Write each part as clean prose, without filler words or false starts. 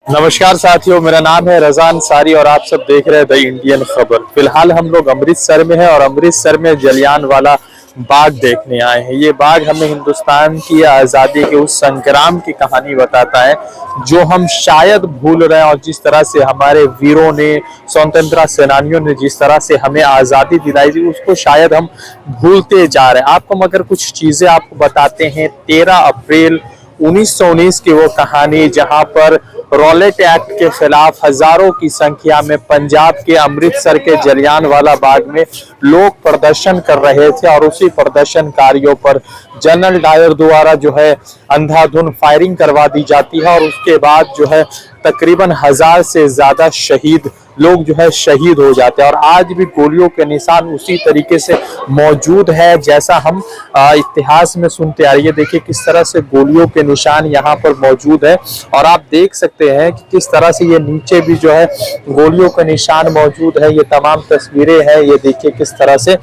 नमस्कार साथियों, मेरा नाम है रज़ा अंसारी और आप सब देख रहे हैं द इंडियन खबर। फिलहाल हम लोग अमृतसर में हैं और अमृतसर में जलियांवाला बाग देखने आए हैं। ये बाग हमें हिंदुस्तान की आज़ादी के उस संग्राम की कहानी बताता है जो हम शायद भूल रहे हैं, और जिस तरह से हमारे वीरों ने, स्वतंत्रता सेनानियों ने जिस तरह से हमें आज़ादी दिलाई थी, उसको शायद हम भूलते जा रहे हैं। आपको मगर कुछ चीज़ें आपको बताते हैं। 13 अप्रैल 1919 की वो कहानी जहां पर रॉलेट एक्ट के खिलाफ हजारों की संख्या में पंजाब के अमृतसर के जलियांवाला बाग में लोग प्रदर्शन कर रहे थे, और उसी प्रदर्शनकारियों पर जनरल डायर द्वारा जो है अंधाधुंध फायरिंग करवा दी जाती है, और उसके बाद जो है तकरीबन 1000 से ज्यादा शहीद लोग जो है शहीद हो जाते हैं। और आज भी गोलियों के निशान उसी तरीके से मौजूद है जैसा हम इतिहास में सुनते आ रहे हैं। देखिए किस तरह से गोलियों के निशान यहाँ पर मौजूद है, और आप देख सकते हैं कि किस तरह से ये नीचे भी जो है गोलियों के निशान मौजूद है। ये तमाम तस्वीरें हैं, ये देखिए किस तरह से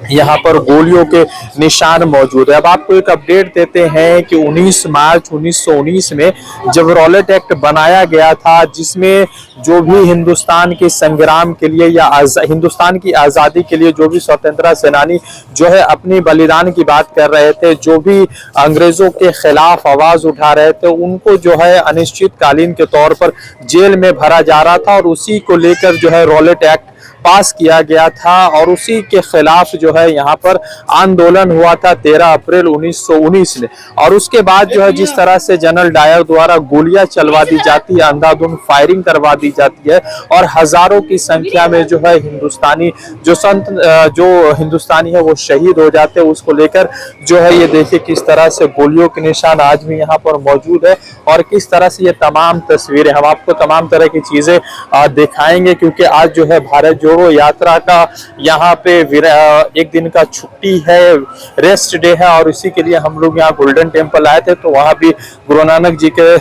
यहाँ पर गोलियों के निशान मौजूद है। अब आपको एक अपडेट देते हैं कि 19 मार्च 1919 में जब रॉलेट एक्ट बनाया गया था, जिसमें जो भी हिंदुस्तान के संग्राम के लिए या हिंदुस्तान की आज़ादी के लिए जो भी स्वतंत्रता सेनानी जो है अपनी बलिदान की बात कर रहे थे, जो भी अंग्रेजों के खिलाफ आवाज उठा रहे थे, उनको जो है अनिश्चितकालीन के तौर पर जेल में भरा जा रहा था, और उसी को लेकर जो है रॉलेट एक्ट पास किया गया था, और उसी के खिलाफ जो है यहाँ पर आंदोलन हुआ था 13 अप्रैल 1919 में। और उसके बाद जो है जिस तरह से जनरल डायर द्वारा गोलियां चलवा दी जाती है, अंधाधुंध फायरिंग करवा दी जाती है, और हजारों की संख्या में जो है हिंदुस्तानी जो हिंदुस्तानी है वो शहीद हो जाते हैं, उसको लेकर जो है ये देखिए किस तरह से गोलियों के निशान आज भी यहाँ पर मौजूद है, और किस तरह से ये तमाम तस्वीरें हम आपको तमाम तरह की चीजें दिखाएंगे, क्योंकि आज जो है भारत जोड़ो यात्रा का यहाँ पे एक दिन का छुट्टी है, रेस्ट डे है, और इसी के लिए हम लोग यहाँ गोल्डन टेम्पल आए थे। तो वहाँ भी गुरु नानक जी के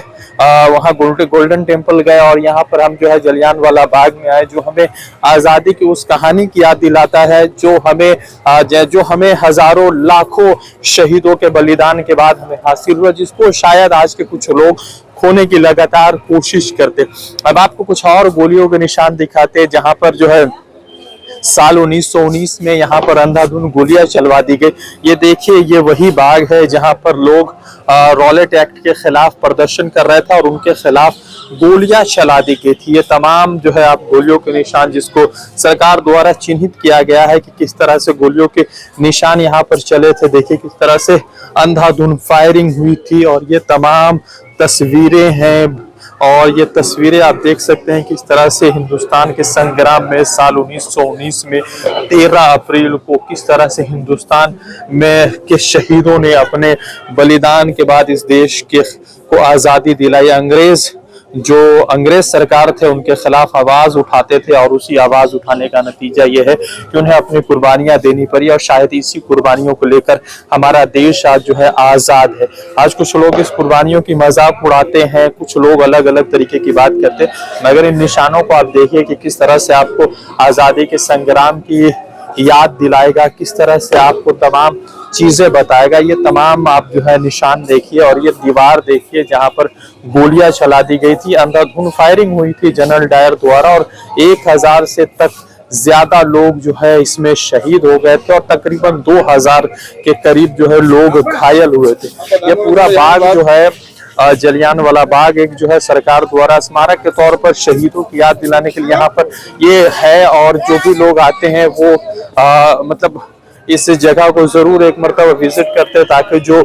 वहाँ गोल्डन टेम्पल गए, और यहाँ पर हम जो है जलियांवाला बाग में आए, जो हमें आज़ादी की उस कहानी की याद दिलाता है जो हमें हजारों लाखों शहीदों के बलिदान के बाद हमें हासिल हुआ, जिसको शायद आज के कुछ लोग खोने की लगातार कोशिश करते। अब आपको कुछ और गोलियों के निशान दिखाते, जहां पर जो है साल 1919 में यहाँ पर अंधाधुंध गोलियां चलवा दी गई। ये देखिए ये वही बाग है जहां पर लोग रॉलेट एक्ट के खिलाफ प्रदर्शन कर रहे थे और उनके खिलाफ गोलियां चला दी गई थी। ये तमाम जो है आप गोलियों के निशान जिसको सरकार द्वारा चिन्हित किया गया है कि किस तरह से गोलियों के निशान यहाँ पर चले थे। देखिए किस तरह से अंधाधुंध फायरिंग हुई थी, और ये तमाम तस्वीरें हैं, और ये तस्वीरें आप देख सकते हैं किस तरह से हिंदुस्तान के संग्राम में साल 1919 में 13 अप्रैल को किस तरह से हिंदुस्तान में के शहीदों ने अपने बलिदान के बाद इस देश के को आज़ादी दिलाई। जो अंग्रेज सरकार थे उनके खिलाफ आवाज उठाते थे, और उसी आवाज उठाने का नतीजा ये है कि उन्हें अपनी कुर्बानियां देनी पड़ी, और शायद इसी कुर्बानियों को लेकर हमारा देश आज जो है आजाद है। आज कुछ लोग इस कुर्बानियों की मजाक उड़ाते हैं, कुछ लोग अलग अलग तरीके की बात करते हैं, मगर इन निशानों को आप देखिए कि किस तरह से आपको आजादी के संग्राम की याद दिलाएगा, किस तरह से आपको तमाम चीजें बताएगा। ये तमाम आप जो है निशान देखिए, और ये दीवार देखिए जहां पर गोलियां चला दी गई थी, अंधाधुंध फायरिंग हुई थी जनरल डायर द्वारा, और 1000 से तक ज्यादा लोग जो है इसमें शहीद हो गए थे, और तकरीबन 2000 के करीब जो है लोग घायल हुए थे। ये पूरा बाग जो है जलियांवाला बाग एक जो है सरकार द्वारा स्मारक के तौर पर शहीदों की याद दिलाने के लिए यहाँ पर ये है, और जो भी लोग आते हैं वो मतलब इस जगह को जरूर एक मरतबा विजिट करते हैं, ताकि जो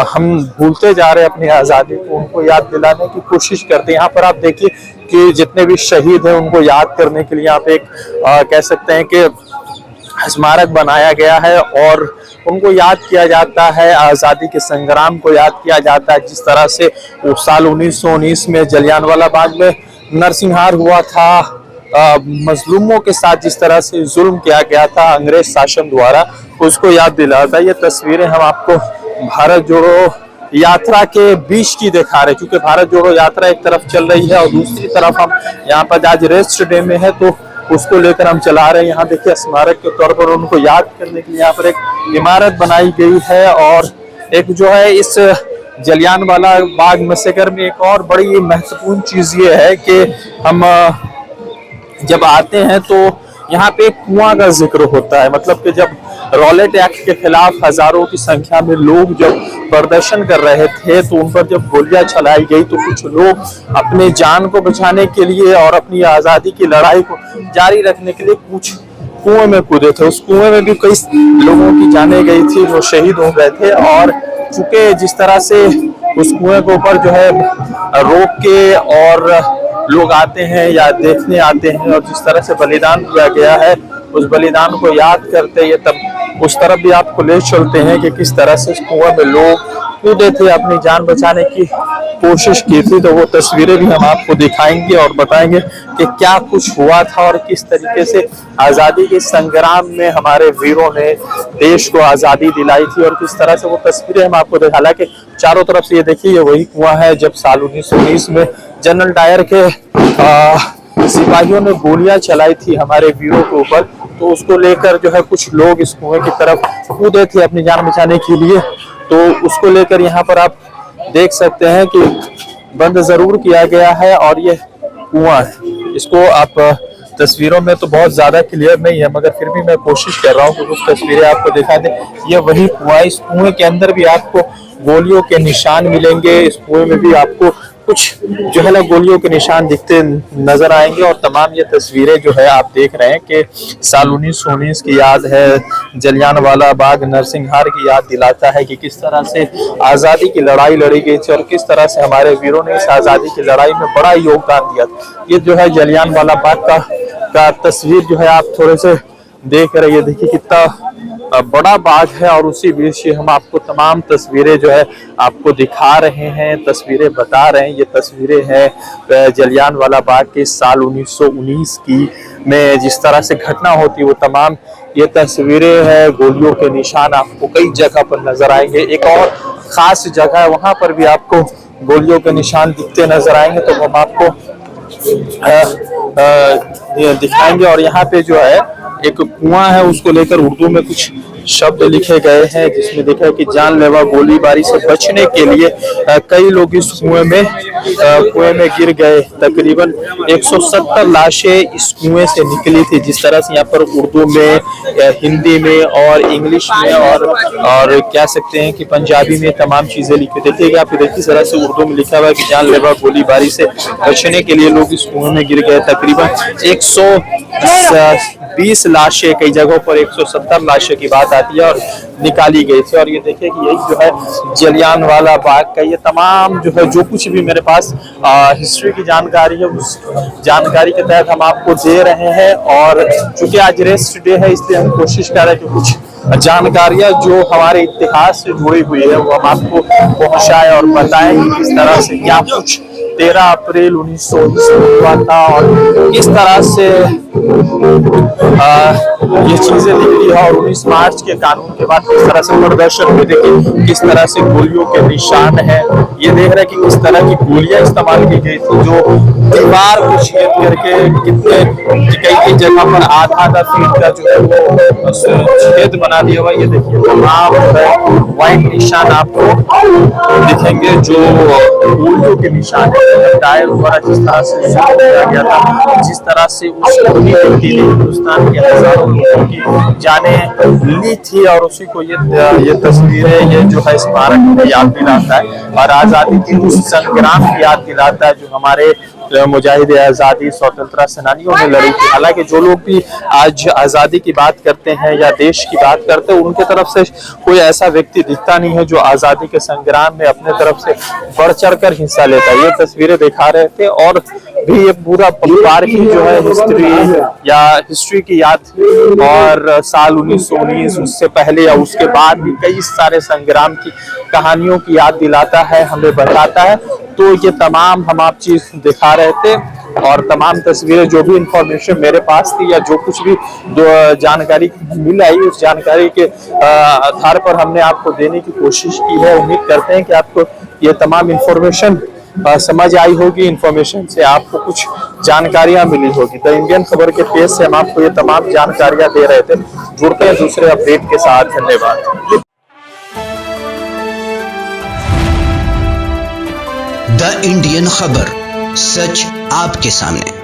हम भूलते जा रहे हैं अपनी आज़ादी को उनको याद दिलाने की कोशिश करते हैं। यहाँ पर आप देखिए कि जितने भी शहीद हैं उनको याद करने के लिए यहाँ पे एक कह सकते हैं कि स्मारक बनाया गया है, और उनको याद किया जाता है, आज़ादी के संग्राम को याद किया जाता है। जिस तरह से उस साल 1919 में जलियांवाला बाग में नरसंहार हुआ था, मजलूमों के साथ जिस तरह से जुल्म किया गया था अंग्रेज शासन द्वारा, उसको याद दिलाता है। ये तस्वीरें हम आपको भारत जोड़ो यात्रा के बीच की दिखा रहे, क्योंकि भारत जोड़ो यात्रा एक तरफ चल रही है और दूसरी तरफ हम यहाँ पर आज रेस्ट डे में है, तो उसको लेकर हम चला रहे हैं। यहाँ देखिए स्मारक के तौर पर उनको याद करने के लिए यहाँ पर एक इमारत बनाई गई है, और एक जो है इस जलियांवाला बाग मैसेकर में एक और बड़ी महत्वपूर्ण चीज ये है कि हम जब आते हैं तो यहाँ पे कुआं का जिक्र होता है। मतलब कि जब रॉलेट एक्ट के खिलाफ हजारों की संख्या में लोग जब प्रदर्शन कर रहे थे तो उन पर जब गोलियां चलाई गई तो कुछ लोग अपने जान को बचाने के लिए और अपनी आजादी की लड़ाई को जारी रखने के लिए कुछ कुएं में कूदे थे। उस कुएं में भी कई लोगों की जानें गई थी जो शहीद हो गए थे। और चूंकि जिस तरह से उस कुएं के ऊपर जो है रोक के और लोग आते हैं या देखने आते हैं और जिस तरह से बलिदान दिया गया है उस बलिदान को याद करते ये तब उस तरफ भी आपको ले चलते हैं कि किस तरह से इस कुएं में लोग कूदे थे, अपनी जान बचाने की कोशिश की थी। तो वो तस्वीरें भी हम आपको दिखाएंगे और बताएंगे कि क्या कुछ हुआ था और किस तरीके से आज़ादी के संग्राम में हमारे वीरों ने देश को आज़ादी दिलाई थी और किस तरह से वो तस्वीरें हम आपको दिखा। हालांकि चारों तरफ से ये देखिए ये वही कुआं है जब साल 1919 में जनरल डायर के सिपाहियों ने गोलियां चलाई थी हमारे वीरों के ऊपर। तो उसको लेकर जो है कुछ लोग इस कुएं की तरफ कूदे थे अपनी जान बचाने के लिए। तो उसको लेकर यहाँ पर आप देख सकते हैं कि बंद जरूर किया गया है और ये कुआं है। इसको आप तस्वीरों में तो बहुत ज्यादा क्लियर नहीं है मगर फिर भी मैं कोशिश कर रहा हूँ कि कुछ तस्वीरें आपको दिखा दें। ये वही कुआं, इस कुएं के अंदर भी आपको गोलियों के निशान मिलेंगे। इस कुएं में भी आपको कुछ जो है ना गोलियों के निशान दिखते नजर आएंगे। और तमाम ये तस्वीरें जो है आप देख रहे हैं कि साल 1919 की याद है, जलियांवाला बाग नरसंहार की याद दिलाता है कि किस तरह से आज़ादी की लड़ाई लड़ी गई थी और किस तरह से हमारे वीरों ने इस आज़ादी की लड़ाई में बड़ा योगदान दिया। ये जो है जलियांवाला बाग का तस्वीर जो है आप थोड़े से देख रहे हैं। देखिए कितना बड़ा बाग है और उसी बीच हम आपको तमाम तस्वीरें जो है आपको दिखा रहे हैं, तस्वीरें बता रहे हैं। ये तस्वीरें हैं जलियांवाला बाग के साल 1919 की में जिस तरह से घटना होती है वो तमाम ये तस्वीरें हैं। गोलियों के निशान आपको कई जगह पर नजर आएंगे। एक और खास जगह है वहां पर भी आपको गोलियों के निशान दिखते नजर आएंगे तो हम आपको दिखाएंगे। और यहाँ पे जो है एक कुआं है उसको लेकर उर्दू में कुछ शब्द लिखे गए हैं जिसमें देखा है कि जानलेवा गोलीबारी से बचने के लिए कई लोग इस कुएं में गिर गए। तकरीबन 170 लाशें इस कुएं से निकली थी। जिस तरह से यहाँ पर उर्दू में, हिंदी में और इंग्लिश में और कह सकते हैं कि पंजाबी में तमाम चीजें लिखी। देखिएगा आप देखिए तरह से उर्दू में लिखा हुआ है कि जानलेवा गोलीबारी से बचने के लिए लोग इस कुएं में गिर गए। तकरीबन 120 लाशें, कई जगहों पर 170 लाशें की बात आती है और निकाली गई थी। और ये देखिए कि यही जो है जलियांवाला बाग का ये तमाम जो है जो कुछ भी मेरे पास हिस्ट्री की जानकारी है उस जानकारी के तहत हम आपको दे रहे हैं। और चूंकि आज रेस्ट डे है इसलिए हम कोशिश कर रहे हैं कि कुछ जानकारियां जो हमारे इतिहास से जुड़ी हुई है वो हम आपको पहुंचाएं और बताएं कि किस तरह से क्या कुछ 13 अप्रैल 1919 में हुआ था और किस तरह से ये चीजें निकली है। और 19 मार्च के कानून के बाद किस तरह से प्रदर्शन में देखिए किस तरह से गोलियों के निशान है। ये देख रहे हैं कि किस तरह की गोलियां इस्तेमाल की गई थी जो दीवार को छेद करके कितने कई जगह पर आधा फीट का जो है वो छेद बना दिया हुआ। ये देखिए तमाम व्हाइट निशान आपको दिखेंगे जो गोलियों के निशान है। डायल द्वारा जिस तरह से किया गया था, जिस तरह से उस व्यक्ति ने हिंदुस्तान के हजारों लोगों की जानें ली थी और उसी को ये तस्वीरें ये जो है स्मारक याद दिलाता है और आजादी की उस संग्राम की याद दिलाता है जो हमारे मुजाहिद आज़ादी स्वतंत्रता सेनानियों ने लड़ी थी। हालांकि जो लोग भी आज आज़ादी की बात करते हैं या देश की बात करते हैं उनके तरफ से कोई ऐसा व्यक्ति दिखता नहीं है जो आज़ादी के संग्राम में अपने तरफ से बढ़ चढ़ कर हिस्सा लेता है। ये तस्वीरें दिखा रहे थे और भी ये पूरा परिवार की जो है हिस्ट्री की याद और साल 1919 उससे पहले या उसके बाद भी कई सारे संग्राम की कहानियों की याद दिलाता है, हमें बताता है। तो ये तमाम हम आप चीज दिखा रहे थे और तमाम तस्वीरें जो भी इंफॉर्मेशन मेरे पास थी या जो कुछ भी जानकारी मिल आई उस जानकारी के आधार पर हमने आपको देने की कोशिश की है। उम्मीद करते हैं कि आपको ये तमाम इंफॉर्मेशन समझ आई होगी। इंफॉर्मेशन से आपको कुछ जानकारियां मिली होगी। द इंडियन खबर के पेज से हम आपको ये तमाम जानकारियां दे रहे थे। जुड़ते हैं दूसरे अपडेट के साथ। धन्यवाद। द इंडियन खबर, सच आपके सामने।